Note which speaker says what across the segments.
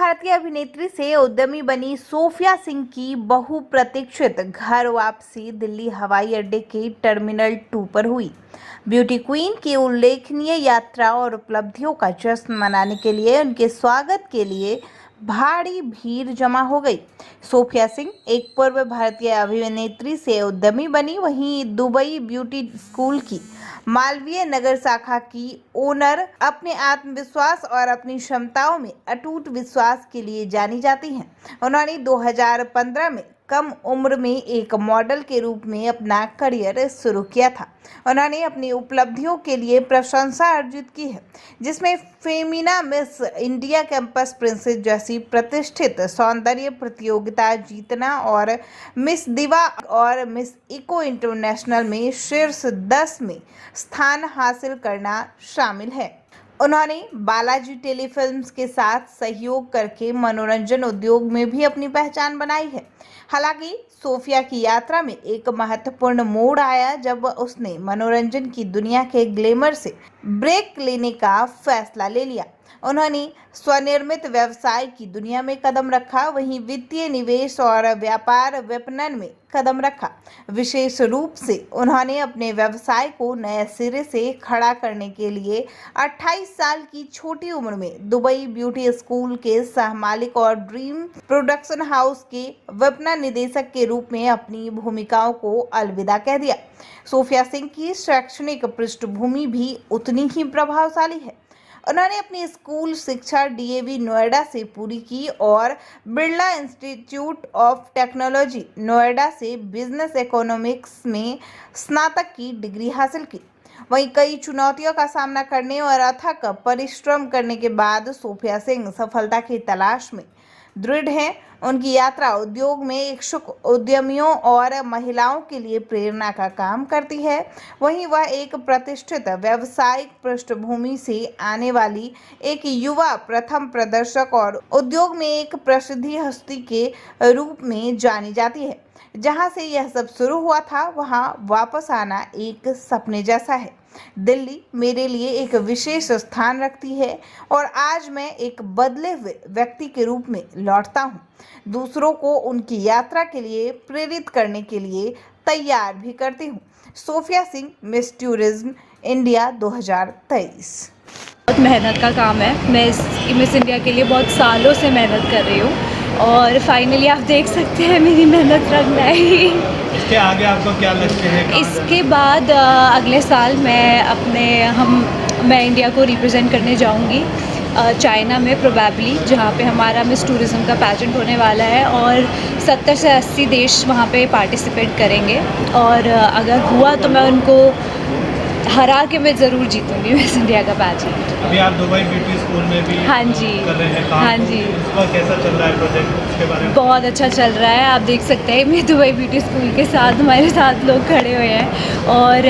Speaker 1: भारतीय अभिनेत्री से उद्यमी बनी सोफिया सिंह की बहुप्रतीक्षित घर वापसी दिल्ली हवाई अड्डे के टर्मिनल 2 पर हुई। ब्यूटी क्वीन की उल्लेखनीय यात्रा और उपलब्धियों का जश्न मनाने के लिए उनके स्वागत के लिए भारी भीड़ जमा हो गई। सोफिया सिंह एक पूर्व भारतीय अभिनेत्री से उद्यमी बनी, वहीं दुबई ब्यूटी स्कूल की मालवीय नगर शाखा की ओनर अपने आत्मविश्वास और अपनी क्षमताओं में अटूट विश्वास के लिए जानी जाती हैं। उन्होंने 2015 में कम उम्र में एक मॉडल के रूप में अपना करियर शुरू किया था। उन्होंने अपनी उपलब्धियों के लिए प्रशंसा अर्जित की है, जिसमें Femina miss India campus princess जैसी प्रतिष्ठित सौंदर्य प्रतियोगिता जीतना और मिस दिवा और मिस इको इंटरनेशनल में शीर्ष 10 में स्थान हासिल करना शामिल है। उन्होंने बालाजी टेलीफिल्म्स के साथ सहयोग करके मनोरंजन उद्योग में भी अपनी पहचान बनाई है। हालांकि सोफिया की यात्रा में एक महत्वपूर्ण मोड़ आया जब उसने मनोरंजन की दुनिया के ग्लैमर से ब्रेक लेने का फैसला ले लिया। उन्होंने स्वनिर्मित व्यवसाय की दुनिया में कदम रखा, वहीं वित्तीय निवेश और व्यापार विपणन में कदम रखा। विशेष रूप से उन्होंने अपने व्यवसाय को नए सिरे से खड़ा करने के लिए 28 साल की छोटी उम्र में दुबई ब्यूटी स्कूल के सहमालिक और ड्रीम प्रोडक्शन हाउस के विपणन निदेशक के रूप में अपनी भूमिकाओं को अलविदा कह दिया। सोफिया सिंह की शैक्षणिक पृष्ठभूमि भी उतनी ही प्रभावशाली है। उन्होंने अपनी स्कूल शिक्षा डीएवी नोएडा से पूरी की और Birla institute of technology Noida से बिजनेस इकोनॉमिक्स में स्नातक की डिग्री हासिल की। वहीं कई चुनौतियों का सामना करने और अथक परिश्रम करने के बाद सोफिया सिंह सफलता की तलाश में दृढ़ है। उनकी यात्रा उद्योग में इच्छुक उद्यमियों और महिलाओं के लिए प्रेरणा का काम करती है। वहीं वह एक प्रतिष्ठित व्यावसायिक पृष्ठभूमि से आने वाली एक युवा प्रथम प्रदर्शक और उद्योग में एक प्रसिद्ध हस्ती के रूप में जानी जाती है। जहां से यह सब शुरू हुआ था, वहां वापस आना एक सपने जैसा है। दिल्ली मेरे लिए एक विशेष स्थान रखती है और आज मैं एक बदले हुए व्यक्ति के रूप में लौटता हूं। दूसरों को उनकी यात्रा के लिए प्रेरित करने के लिए तैयार भी करती हूं। Sofia Singh, Miss Tourism India 2023।
Speaker 2: बहुत मेहनत का काम है। मैं इस मिस इंडिया के लिए बहुत सालों से मेहनत कर रही हूँ और फाइनली आप देख सकते हैं मेरी मेहनत रंग लाई।
Speaker 3: इसके आगे आपको क्या लक्ष्य है?
Speaker 2: इसके बाद अगले साल मैं इंडिया को रिप्रेजेंट करने जाऊँगी चाइना में प्रोबेबली, जहाँ पे हमारा मिस टूरिज़्म का पैजेंट होने वाला है और 70 से 80 देश वहाँ पे पार्टिसिपेट करेंगे और अगर हुआ तो मैं उनको हरा के मैं ज़रूर जीतूंगी मिस इंडिया का पैजेंट।
Speaker 3: अभी आप दुबई ब्यूटी स्कूल में भी
Speaker 2: हाँ जी
Speaker 3: कर रहे हैं काम।
Speaker 2: हाँ जी,
Speaker 3: उसका कैसा चल रहा है प्रोजेक्ट, उसके बारे में?
Speaker 2: बहुत अच्छा चल रहा है। आप देख सकते हैं मैं दुबई ब्यूटी स्कूल के साथ हमारे साथ लोग खड़े हुए हैं और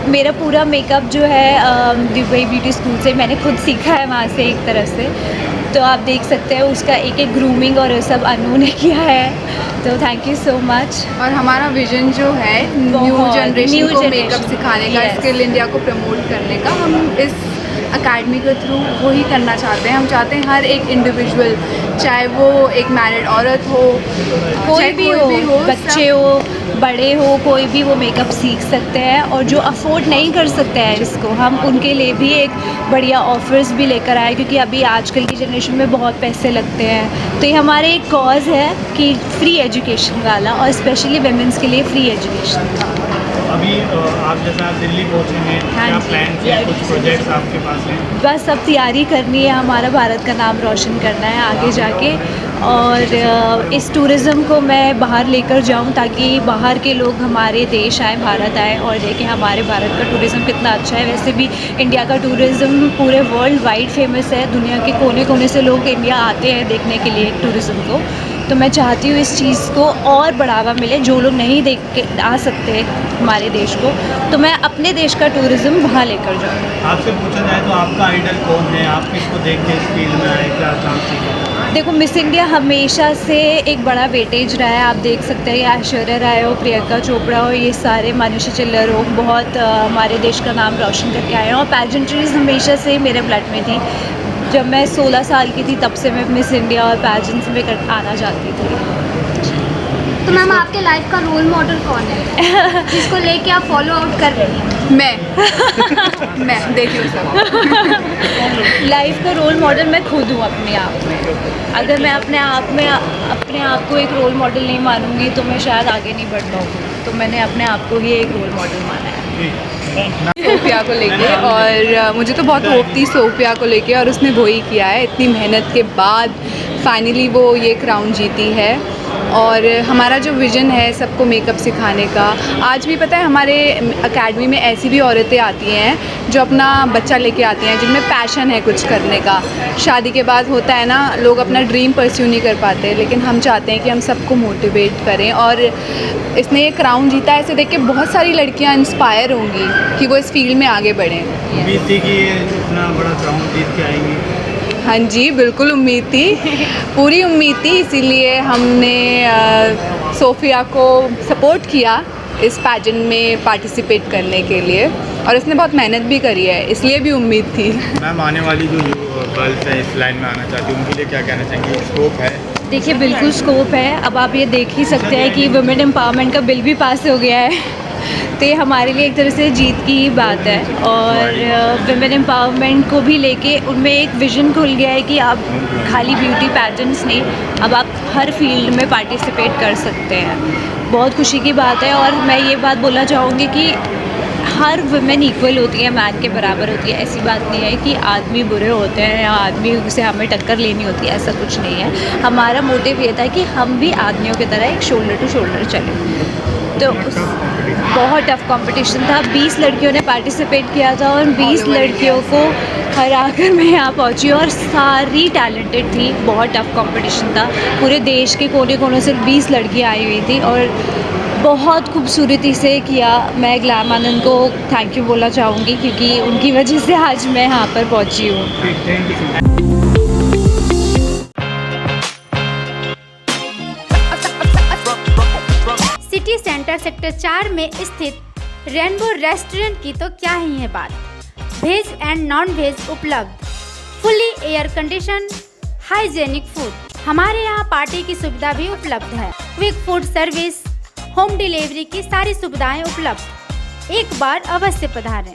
Speaker 2: मेरा पूरा मेकअप जो है दुबई ब्यूटी स्कूल से मैंने खुद सीखा है वहाँ से एक तरह से। तो आप देख सकते हैं उसका एक एक ग्रूमिंग और सब अनु ने किया है। तो थैंक यू सो मच।
Speaker 4: और हमारा विजन जो है न्यू जनरेशन को मेकअप सिखाने का, स्किल इंडिया को प्रमोट करने का, हम इस अकेडमी के थ्रू वही करना चाहते हैं। हम चाहते हैं हर एक इंडिविजुअल, चाहे वो एक मैरिड औरत हो,
Speaker 2: कोई भी हो, बच्चे हो, बड़े हो, कोई भी वो मेकअप सीख सकते हैं। और जो अफोर्ड नहीं कर सकते हैं इसको, हम उनके लिए भी एक बढ़िया ऑफर्स भी लेकर आए, क्योंकि अभी आजकल की जनरेशन में बहुत पैसे लगते हैं। तो ये हमारे एक कॉज है कि फ्री एजुकेशन वाला, और स्पेशली वुमेन्स के लिए फ्री एजुकेशन।
Speaker 3: अभी आप जैसे आप दिल्ली पहुँचेंगे, क्या प्लान है, कुछ प्रोजेक्ट्स आपके पास हैं?
Speaker 2: बस अब तैयारी करनी है, हमारा भारत का नाम रोशन करना है आगे जाके, और इस टूरिज़्म को मैं बाहर लेकर जाऊं ताकि बाहर के लोग हमारे देश आए, भारत आए और देखें हमारे भारत का टूरिज़्म कितना अच्छा है। वैसे भी इंडिया का टूरिज़्म पूरे वर्ल्ड वाइड फेमस है, दुनिया के कोने कोने से लोग इंडिया आते हैं देखने के लिए टूरिज़्म को। तो मैं चाहती हूँ इस चीज़ को और बढ़ावा मिले, जो लोग नहीं देख के आ सकते हमारे देश को, तो मैं अपने देश का टूरिज़्म वहाँ लेकर जाऊँ।
Speaker 3: आपसे पूछा जाए तो आपका आइडल कौन है? आप किसको देख के इस फील्ड में आए, क्या चांस है?
Speaker 2: देखो, मिस इंडिया हमेशा से एक बड़ा वेटेज रहा है। आप देख सकते हैं ये ऐश्वर्या राय हो, प्रियंका चोपड़ा हो, ये सारे मनीषा चिल्लर हो, बहुत हमारे देश का नाम रोशन करके आए हैं। और पैजेंट्रीज हमेशा से मेरे ब्लड में थी। जब मैं 16 साल की थी तब से मैं मिस इंडिया और पैजेंट्स में आना चाहती थी।
Speaker 5: तो मैम आपके लाइफ का रोल मॉडल कौन है जिसको लेके आप फॉलो आउट कर रही हैं?
Speaker 4: मैं देख लो सब।
Speaker 2: लाइफ का रोल मॉडल मैं खुद हूँ अपने आप में। अगर मैं अपने आप को एक रोल मॉडल नहीं मानूंगी तो मैं शायद आगे नहीं बढ़ पाऊँगी। तो मैंने अपने आप को ही एक रोल मॉडल माना है।
Speaker 4: सोफिया को लेके, और मुझे तो बहुत होप थी सोफिया को लेके, और उसने वो ही किया है। इतनी मेहनत के बाद फाइनली वो ये क्राउन जीती है। और हमारा जो विज़न है सबको मेकअप सिखाने का, आज भी पता है हमारे एकेडमी में ऐसी भी औरतें आती हैं जो अपना बच्चा लेके आती हैं, जिनमें पैशन है कुछ करने का। शादी के बाद होता है ना, लोग अपना ड्रीम परस्यू नहीं कर पाते, लेकिन हम चाहते हैं कि हम सबको मोटिवेट करें। और इसने ये क्राउन जीता है, इसे देख के बहुत सारी लड़कियाँ इंस्पायर होंगी कि वो इस फील्ड में आगे बढ़ें।
Speaker 3: उम्मीद थी कि ये इतना बड़ा क्राउन जीत के आएंगी।
Speaker 4: हाँ जी, बिल्कुल उम्मीद थी, पूरी उम्मीद थी। इसीलिए हमने सोफिया को सपोर्ट किया इस पैजेंट में पार्टिसिपेट करने के लिए, और इसने बहुत मेहनत भी करी है, इसलिए भी उम्मीद थी।
Speaker 3: मैम, आने वाली जो गर्ल्स हैं इस लाइन में आना चाहती हैं, उनके लिए क्या कहना चाहेंगे? स्कोप है?
Speaker 2: देखिए, बिल्कुल स्कोप है। अब आप ये देख ही सकते हैं कि वुमेन एम्पावरमेंट का बिल भी पास हो गया है। तो ये हमारे लिए एक तरह से जीत की ही बात है। और वुमेन एम्पावरमेंट को भी लेके उनमें एक विज़न खुल गया है कि आप खाली ब्यूटी पैजेंट्स नहीं, अब आप हर फील्ड में पार्टिसिपेट कर सकते हैं। बहुत खुशी की बात है। और मैं ये बात बोलना चाहूँगी कि हर वुमेन इक्वल होती है, मैन के बराबर होती है। ऐसी बात नहीं है कि आदमी बुरे होते हैं या आदमी से हमें टक्कर लेनी होती है, ऐसा कुछ नहीं है। हमारा मोटिव ये था कि हम भी आदमियों की तरह एक शोल्डर टू शोल्डर चलें। तो बहुत टफ़ कंपटीशन था। 20 लड़कियों ने पार्टिसिपेट किया था और 20 लड़कियों को हरा कर मैं यहाँ पहुँची, और सारी टैलेंटेड थी। बहुत टफ़ कंपटीशन था। पूरे देश के कोने कोनों से 20 लड़कियाँ आई हुई थी और बहुत खूबसूरती से किया। मैं ग्लैम आनंद को थैंक यू बोलना चाहूँगी, क्योंकि उनकी वजह से आज मैं यहाँ पर पहुँची हूँ।
Speaker 5: सिटी सेंटर सेक्टर 4 में स्थित रेनबो रेस्टोरेंट की तो क्या ही है बात। वेज एंड नॉन वेज उपलब्ध, fully air condition, hygienic food. हमारे यहाँ पार्टी की सुविधा भी उपलब्ध है। Quick food service, home delivery की सारी सुविधाएं उपलब्ध। एक बार अवश्य पधारें।